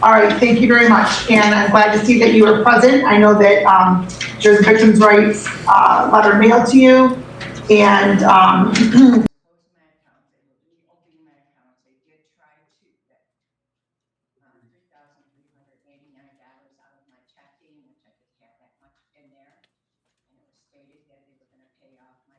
All right, thank you very much. And I'm glad to see that you were present. I know that there's a victim's rights letter mailed to you. And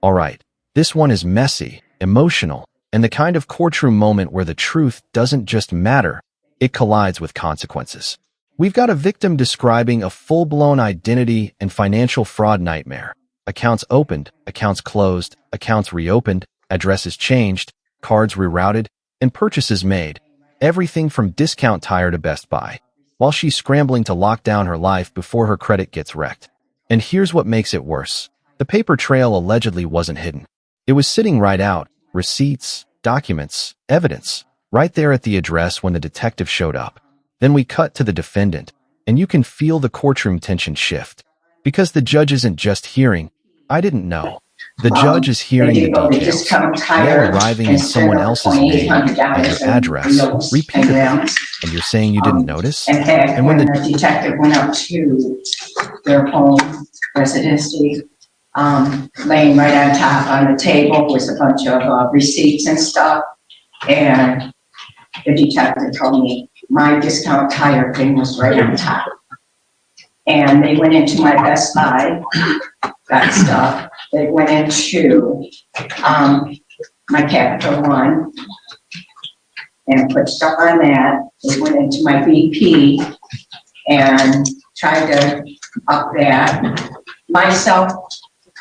All right, this one is messy, emotional, and the kind of courtroom moment where the truth doesn't just matter, it collides with consequences. We've got a victim describing a full-blown identity and financial fraud nightmare. Accounts opened, accounts closed, accounts reopened, addresses changed, cards rerouted, and purchases made. Everything from Discount Tire to Best Buy, while she's scrambling to lock down her life before her credit gets wrecked. And here's what makes it worse. The paper trail allegedly wasn't hidden. It was sitting right out, receipts, documents, evidence, right there at the address when the detective showed up. Then we cut to the defendant, and you can feel the courtroom tension shift. Because the judge isn't just hearing, "I didn't know." The judge is hearing the details. They're arriving in someone else's name and their address, repeatedly, and you're saying you didn't notice? And when the detective went up to their home residency, laying right on top on the table was a bunch of receipts and stuff, and the detective told me my Discount Tire thing was right on top. And they went into my Best Buy, got stuff. They went into my Capital One and put stuff on that. They went into my BP and tried to up that. Myself,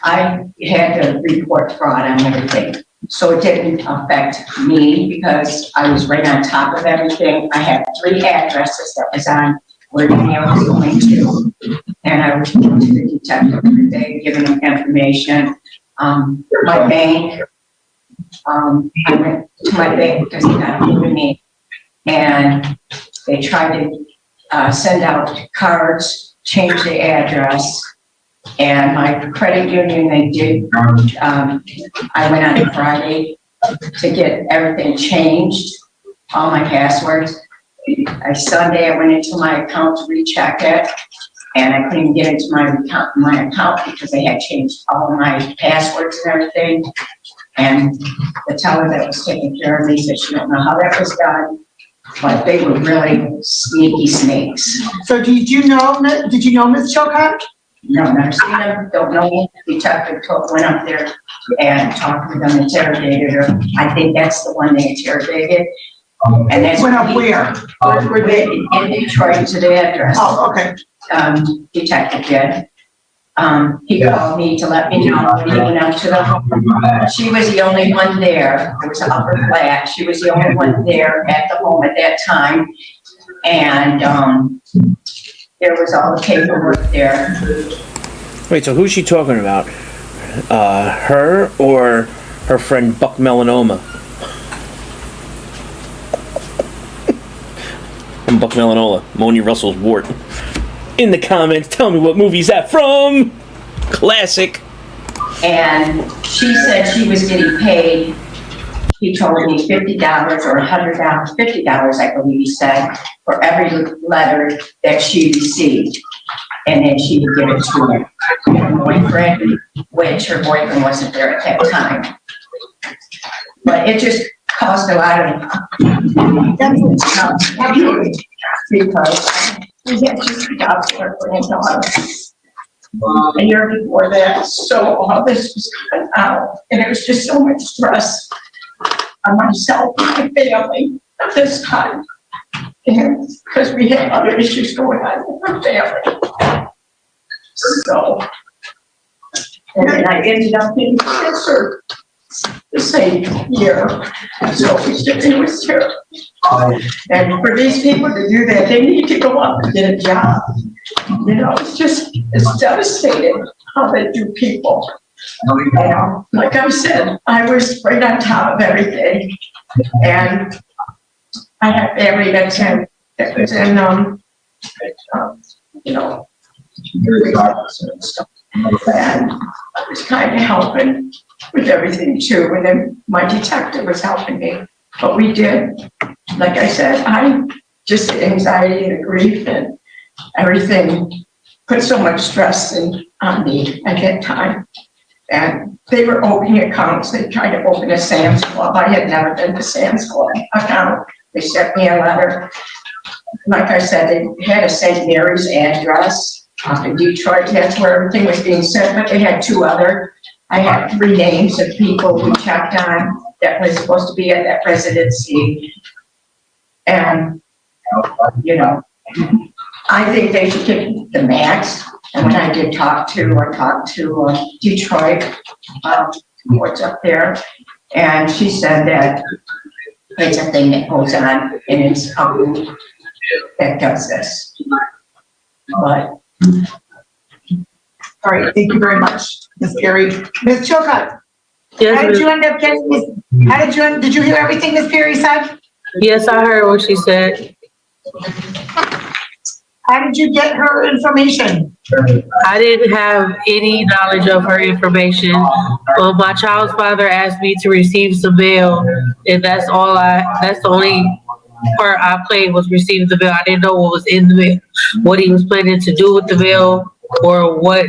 I had to report fraud on everything. So it didn't affect me because I was right on top of everything. I had 3 addresses that was on where the mail was going to. And I was going to the detective every day, giving them information. My bank, I went to my bank because they got a hold of me. And they tried to send out cards, change the address. And my credit union, they did, I went on Friday to get everything changed, all my passwords. Sunday, I went into my account to recheck it, and I couldn't get into my account because they had changed all of my passwords and everything. And the teller that was taking care of me said she don't know how that was done, but they were really sneaky snakes. so did you know Ms. Chilcott? No, never seen them, don't know me. Detective went up there and talked to them, interrogated her. I think that's the one they interrogated. And that's Went up where? Were they in Detroit to the address? Oh, okay. Detective did. He called me to let me know when he went out to the home. She was the only one there. It was an upper flat. She was the only one there at the home at that time. And there was all the paperwork there. Wait, so who's she talking about? Her or her friend Buck Melanoma? I'm Buck Melanoma, Moni Russell's wart. In the comments, tell me what movie's that from? Classic. And she said she was getting paid, he told me $50 or $100, $50, I believe he said, for every letter that she received. And then she would give it to her boyfriend, which her boyfriend wasn't there at that time. But it just caused a lot of because we had just jobs for her granddaughter a year before that, so all this was coming out, and it was just so much stress on myself and my family at this time, and because we had other issues going on with our family. So, and then I ended up getting cancer the same year, so it was terrible. And for these people to do that, they need to go up and get a job. You know, it's devastating how they do people. You know, like I said, I was right on top of everything, and I had family that was in, you know, and stuff. And I was kind of helping with everything too, and then my detective was helping me. But we did, like I said, just the anxiety and the grief and everything put so much stress on me at that time. And they were opening accounts. They tried to open a Sam's Club. I had never been to Sam's Club account. They sent me a letter. Like I said, they had a St. Mary's address in Detroit. That's where everything was being sent, but they had two other. I had 3 names of people we checked on that was supposed to be at that residency. And, you know, I think they should get the max. And when I did talk to Detroit, what's up there, and she said that it's a thing that goes on, and it's a group that does this. But All right, thank you very much, Ms. Perry. Ms. Chilcutt, Yes, how did you end up getting this? Did you hear everything Ms. Perry said? yes, I heard what she said. How did you get her information? I didn't have any knowledge of her information. My child's father asked me to receive some mail, and that's the only part I played was receiving the mail. I didn't know what was in the mail, what he was planning to do with the mail, or what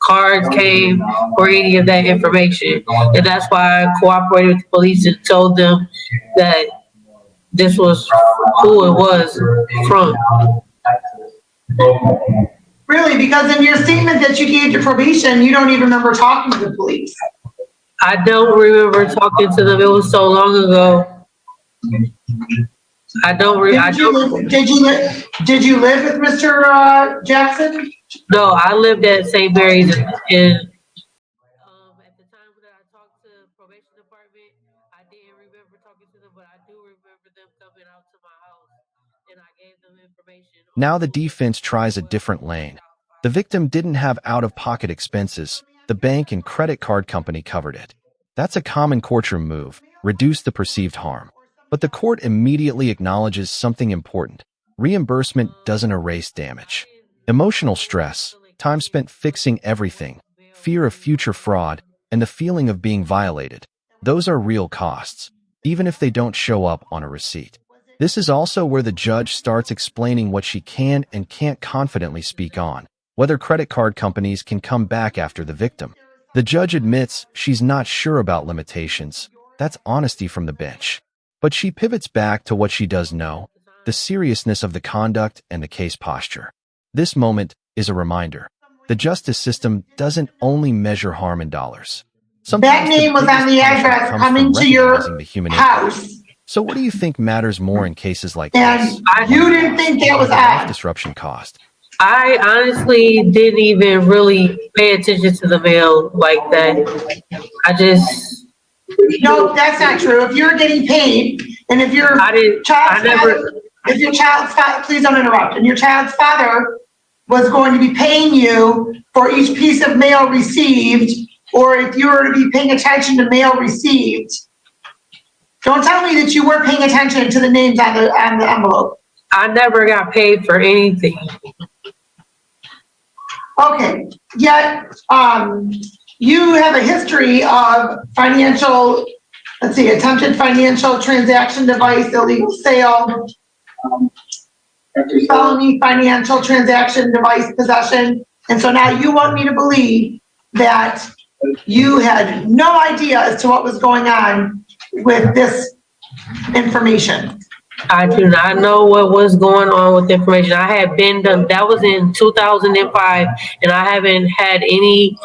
cards came, or any of that information. And that's why I cooperated with the police and told them that this was who it was from. Really, because in your statement that you gave to probation, you don't even remember talking to the police. I don't remember talking to them. It was so long ago. Did you live with Mr. Jackson? No, I lived at St. Mary's in at the time that I talked to the probation department, I didn't remember talking to them, but I do remember them coming out to my house and I gave them information. Now the defense tries a different lane. The victim didn't have out-of-pocket expenses. The bank and credit card company covered it. That's a common courtroom move, reduce the perceived harm. But the court immediately acknowledges something important. Reimbursement doesn't erase damage. Emotional stress, time spent fixing everything, fear of future fraud, and the feeling of being violated. Those are real costs, even if they don't show up on a receipt. This is also where the judge starts explaining what she can and can't confidently speak on, whether credit card companies can come back after the victim. The judge admits she's not sure about limitations. That's honesty from the bench. But she pivots back to what she does know, the seriousness of the conduct and the case posture. This moment is a reminder. The justice system doesn't only measure harm in dollars. That name was on the address coming to your house. So what do you think matters more in cases like this? And you didn't think that was odd. Disruption cost. I honestly didn't even really pay attention to the mail like that. No, that's not true. If you're getting paid, and if your child's father, please don't interrupt, and your child's father was going to be paying you for each piece of mail received, or if you were to be paying attention to mail received, don't tell me that you weren't paying attention to the names on the envelope. I never got paid for anything. Okay, yet you have a history of attempted financial transaction device, illegal sale, felony financial transaction device possession. And so now you want me to believe that you had no idea as to what was going on with this information. I do not know what was going on with the information. I had been done, that was in 2005, and I haven't had any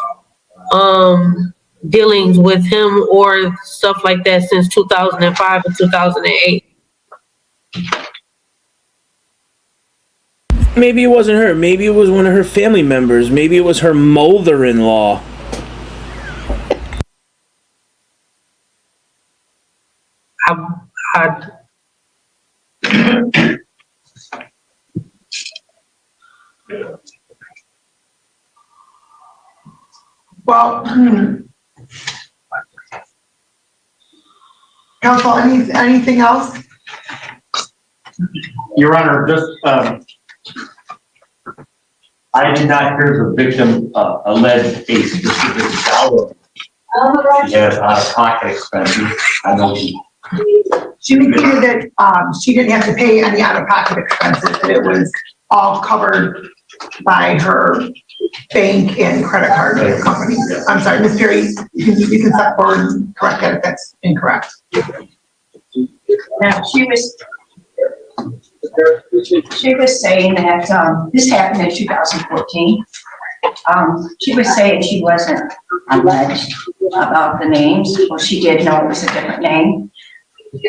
dealings with him or stuff like that since 2005 and 2008. Maybe it wasn't her. Maybe it was one of her family members. Maybe it was her mother-in-law. Well, counsel, anything else? Your Honor, just, I did not hear the victim allege a specific dollar. She had out-of-pocket expenses. I know she She indicated that, she didn't have to pay any out-of-pocket expenses, that it was all covered by her bank and credit card company. I'm sorry, Ms. Perry, you can step forward and correct that if that's incorrect. Now, she was saying that, this happened in 2014. She was saying she wasn't alleged about the names, or she did know it was a different name.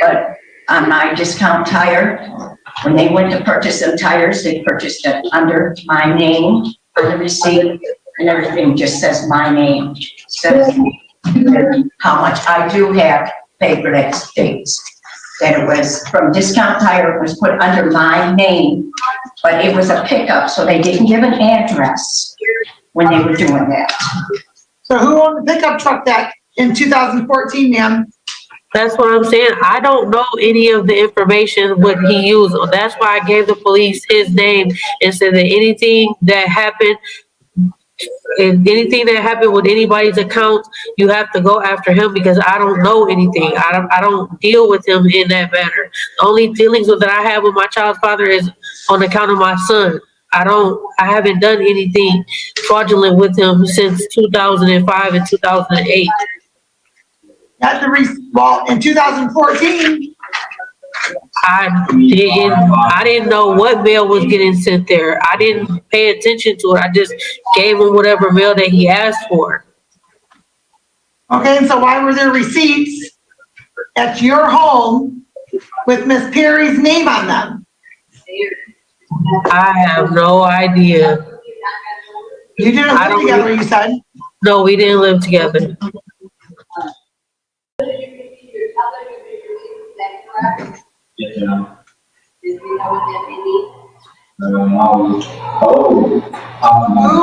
But on my discount tire, when they went to purchase them tires, they purchased it under my name on the receipt, and everything just says my name. Says how much I do have paper that states that it was from discount tire, it was put under my name, but it was a pickup, so they didn't give an address when they were doing that. So who owned the pickup truck that in 2014, ma'am? That's what I'm saying. I don't know any of the information what he used. That's why I gave the police his name and said that anything that happened with anybody's account, you have to go after him, because I don't know anything. I don't deal with him in that manner. The only dealings that I have with my child's father is on account of my son. I haven't done anything fraudulent with him since 2005 and 2008. Well, in 2014, I didn't know what mail was getting sent there. I didn't pay attention to it. I just gave him whatever mail that he asked for. okay, and so why were there receipts at your home with Miss Perry's name on them? I have no idea. You didn't live together, you said? No, we didn't live together. Who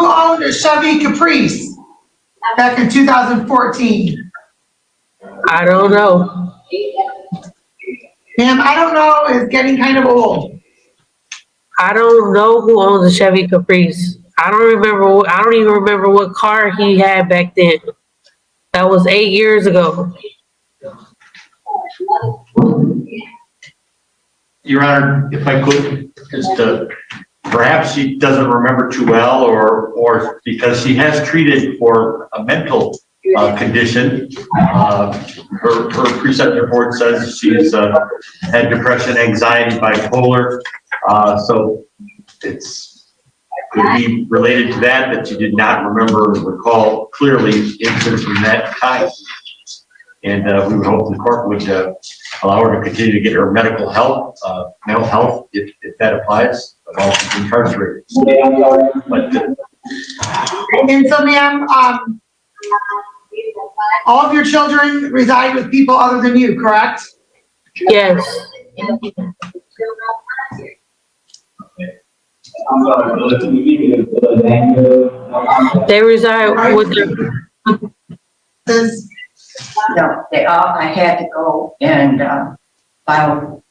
owned a Chevy Caprice back in 2014? I don't know. Ma'am, I don't know is getting kind of old. I don't know who owns a Chevy Caprice. I don't even remember what car he had back then. That was 8 years ago. Your Honor, if I could, just perhaps she doesn't remember too well, or because she has treated for a mental condition. Her preceptor report says she's had depression, anxiety, bipolar. So could be related to that you did not recall clearly incidents from that time. And we would hope the court would allow her to continue to get her medical health, mental health, if that applies, while she's incarcerated. But, And so, ma'am, all of your children reside with people other than you, correct? Yes. They reside with their. No, I had to go and file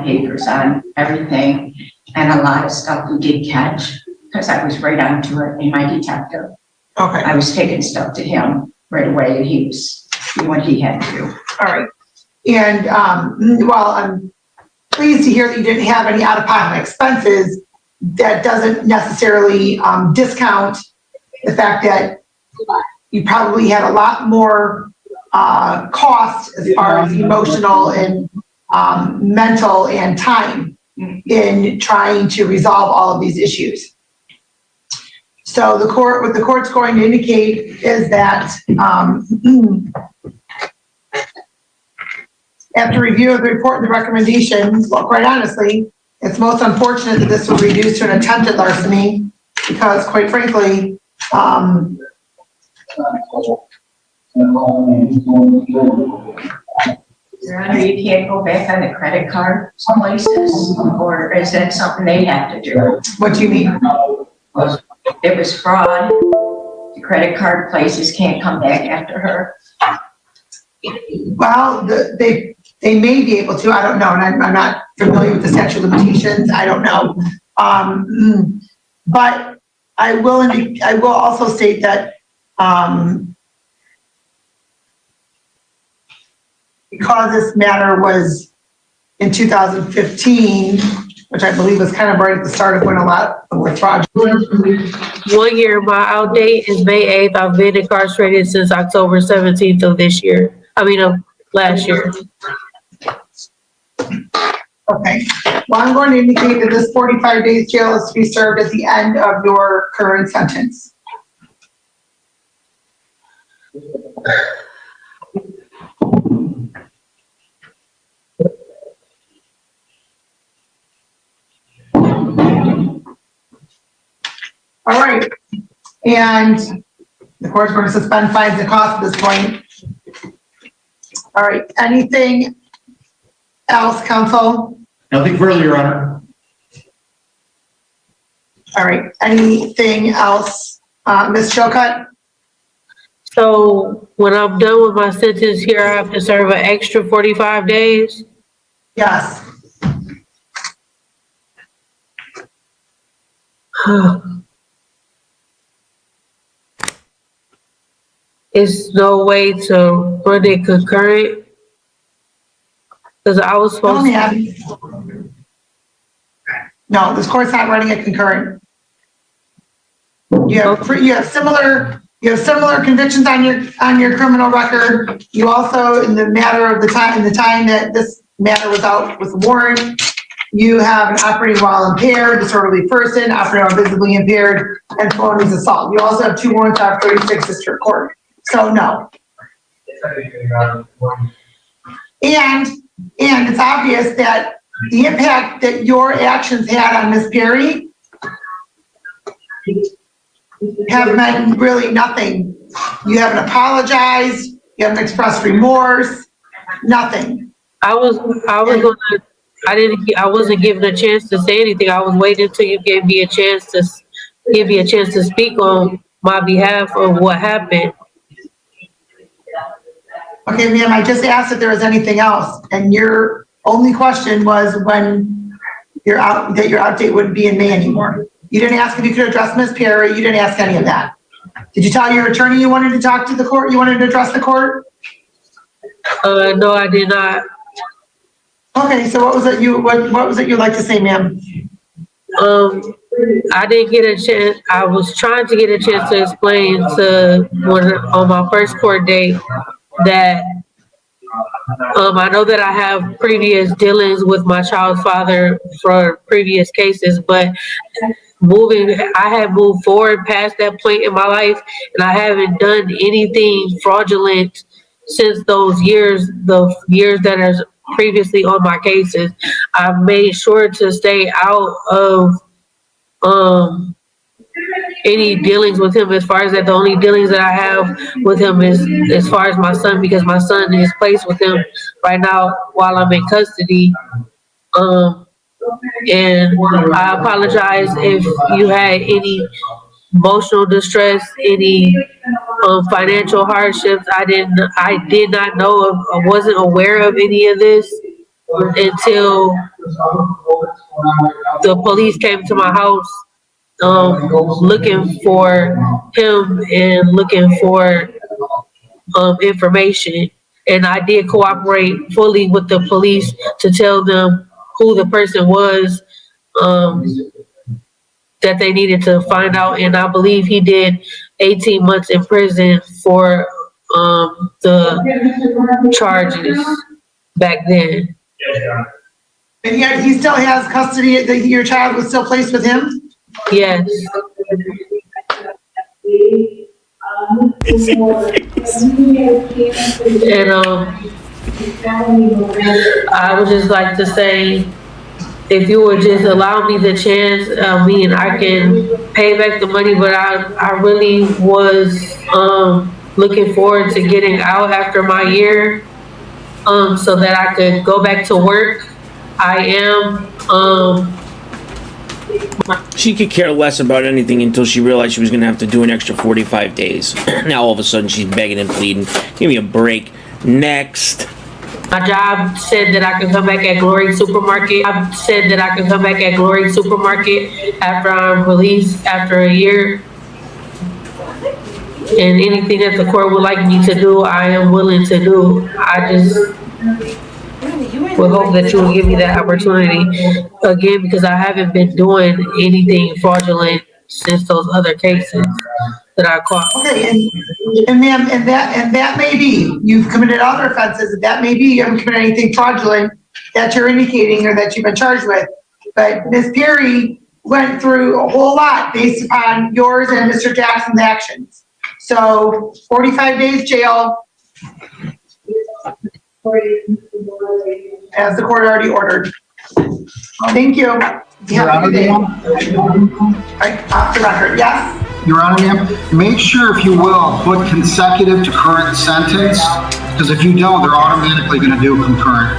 papers on everything, and a lot of stuff we did catch, because I was right onto it in my detective. Okay. I was taking stuff to him right away, and he was doing what he had to do. All right. And, well, I'm pleased to hear that you didn't have any out-of-pocket expenses. That doesn't necessarily discount the fact that you probably had a lot more cost as far as emotional and mental and time in trying to resolve all of these issues. So what the court's going to indicate is that after review of the report and the recommendations, well, quite honestly, it's most unfortunate that this was reduced to an attempted larceny, because quite frankly, Your Honor, you can't go back on the credit card places, or is that something they have to do? what do you mean? It was fraud. The credit card places can't come back after her. Well, they may be able to, I don't know, and I'm not familiar with the statute of limitations, I don't know. But I will also state that because this matter was in 2015, which I believe was kind of right at the start of when a lot were fraudulent. 1 year, my out date is May 8th. I've been incarcerated since October 17th of this year. Of last year. Okay, well, I'm going to indicate that this 45 days jail is to be served at the end of your current sentence. All right, and the court's going to suspend fines and costs at this point. All right, anything else, counsel? Nothing further, Your Honor. All right, anything else, Ms. Chilcutt? So when I'm done with my sentence here, I have to serve an extra 45 days? Yes. Is no way to run it concurrent? Because I was No, supposed to. ma'am. No, this court's not running it concurrent. You have similar convictions on your criminal record. You also, in the time that this matter was out with the warrant, you have an operating while impaired, disorderly person, operating while visibly impaired, and felony assault. You also have 2 warrants out of 36 district court. So no. And it's obvious that the impact that your actions had on Ms. Perry have meant really nothing. You haven't apologized, you haven't expressed remorse, nothing. I wasn't given a chance to say anything. I was waiting until you gave me a chance to speak on my behalf of what happened. Okay, ma'am, I just asked if there was anything else, and your only question was when your outdate wouldn't be in May anymore. You didn't ask if you could address Ms. Perry, you didn't ask any of that. Did you tell your attorney you wanted to talk to the court, you wanted to address the court? No, I did not. Okay, so what was it you'd like to say, ma'am? I didn't get a chance. I was trying to get a chance to explain on my first court date that I know that I have previous dealings with my child's father for previous cases, but I had moved forward past that point in my life, and I haven't done anything fraudulent since those years, the years that are previously on my cases. I've made sure to stay out of any dealings with him. As far as that, the only dealings that I have with him is as far as my son, because my son is placed with him right now while I'm in custody. And I apologize if you had any emotional distress, any financial hardships. I did not know I wasn't aware of any of this until the police came to my house looking for him and looking for information. And I did cooperate fully with the police to tell them who the person was that they needed to find out. And I believe he did 18 months in prison for the charges back then. And yet he still has custody, your child was still placed with him? Yes. And I would just like to say, if you would just allow me the chance, I can pay back the money, but I really was looking forward to getting out after my year so that I could go back to work. I am. She could care less about anything until she realized she was going to have to do an extra 45 days. Now all of a sudden she's begging and pleading. Give me a break. Next. My job said that I could come back at Glory Supermarket. I said that I could come back at Glory Supermarket after I'm released after a year. And anything that the court would like me to do, I am willing to do. I just Would hope that you will give me that opportunity again, because I haven't been doing anything fraudulent since those other cases that I caught. Okay, and ma'am, and that may be, you've committed other offenses, that may be, you haven't committed anything fraudulent that you're indicating or that you've been charged with. But Ms. Perry went through a whole lot based upon yours and Mr. Jackson's actions. So 45 days jail, as the court already ordered. Thank you. You have a good day. All right, off the record, yes? Your Honor, ma'am, make sure, if you will, put consecutive to current sentence, because if you don't, they're automatically going to do concurrent.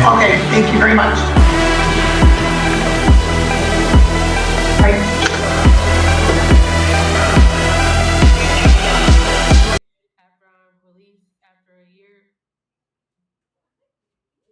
Okay, thank you very much. All right. After I'm released after a year,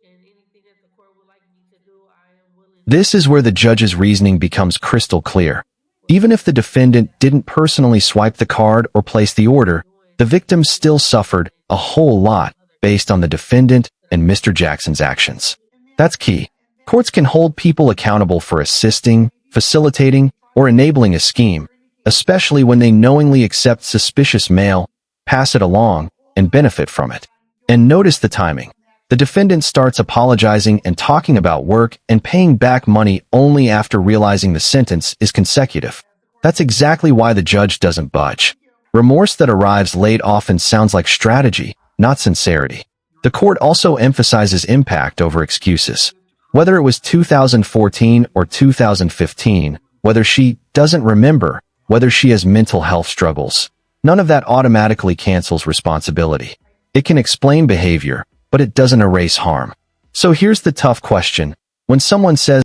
and anything that the court would like me to do, I am willing. This is where the judge's reasoning becomes crystal clear. Even if the defendant didn't personally swipe the card or place the order, the victim still suffered a whole lot based on the defendant and Mr. Jackson's actions. That's key. Courts can hold people accountable for assisting, facilitating, or enabling a scheme, especially when they knowingly accept suspicious mail, pass it along, and benefit from it. And notice the timing. The defendant starts apologizing and talking about work and paying back money only after realizing the sentence is consecutive. That's exactly why the judge doesn't budge. Remorse that arrives late often sounds like strategy, not sincerity. The court also emphasizes impact over excuses. Whether it was 2014 or 2015, whether she doesn't remember, whether she has mental health struggles, none of that automatically cancels responsibility. It can explain behavior, but it doesn't erase harm. So here's the tough question. When someone says